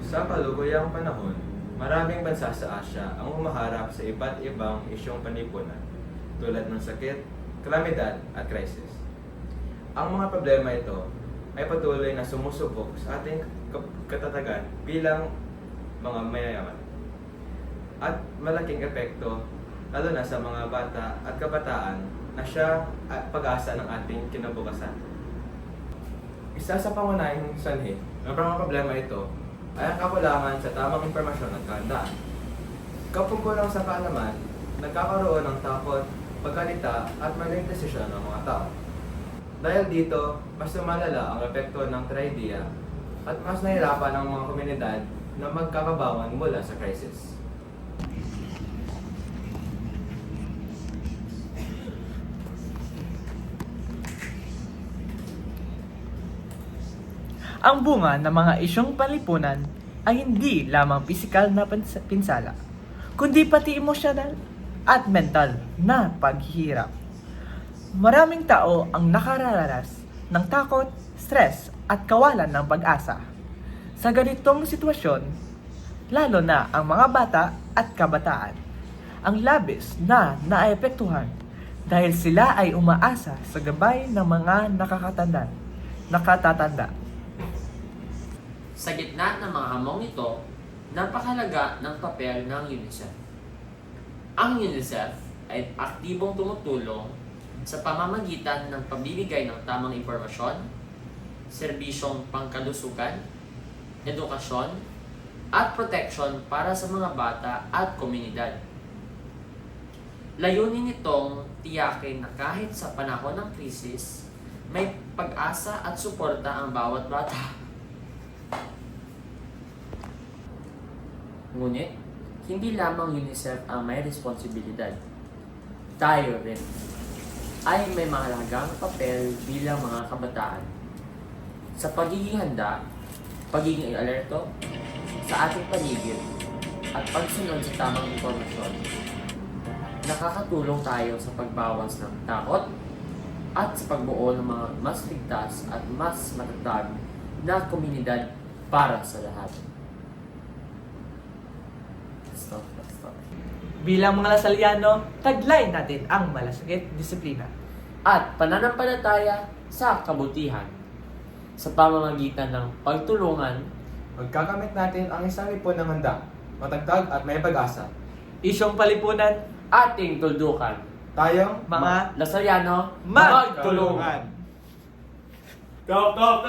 Sa kaluguyang panahon, maraming bansa sa Asya ang humaharap sa iba't ibang isyong panlipunan tulad ng sakit, kalamidad at krisis. Ang mga problema ito ay patuloy na sumusubok sa ating katatagan bilang mga mayayaman at malaking epekto lalo na sa mga bata at kabataan na siya at pag-asa ng ating kinabukasan. Isa sa pangunahing sanhi ng mga problema ito ay ang kakulangan sa tamang impormasyon at kahandaan. Kapag kulang sa kaalaman, nagkakaroon ng takot, pagkalita at maling desisyon ng mga tao. Dahil dito, mas lumalala ang epekto ng trahedya at mas nahirapan ang mga komunidad na magkakabangon mula sa krisis. Ang bunga ng mga isyong panlipunan ay hindi lamang pisikal na pinsala, kundi pati emosyonal at mental na paghihirap. Maraming tao ang nakararanas ng takot, stress at kawalan ng pag-asa. Sa ganitong sitwasyon, lalo na ang mga bata at kabataan, ang labis na naapektuhan dahil sila ay umaasa sa gabay ng mga nakatatanda. Sa gitna ng mga hamong ito, napakahalaga ng papel ng UNICEF. Ang UNICEF ay aktibong tumutulong sa pamamagitan ng pamimigay ng tamang impormasyon, serbisyong pangkalusugan, edukasyon, at proteksyon para sa mga bata at komunidad. Layunin nitong tiyakin na kahit sa panahon ng krisis, may pag-asa at suporta ang bawat bata. Ngunit, hindi lamang UNICEF ang may responsibilidad. Tayo rin ay may mahalagang papel bilang mga kabataan sa pagiging handa, pagiging alerto sa ating paligid at pagsunod sa tamang impormasyon. Nakakatulong tayo sa pagbawas ng takot at sa pagbuo ng mga mas ligtas at mas matatag na komunidad para sa lahat. Stop. Bilang mga Lasalliano, taglay natin ang malasakit disiplina At pananampalataya sa kabutihan sa pamamagitan ng pagtulungan. Magkakamit natin ang isang lipon ng handa, matagtag at may pag-asa. isyong palipunan, Ating tuldukan. Tayong mga Lasalliano, magtulungan. Top!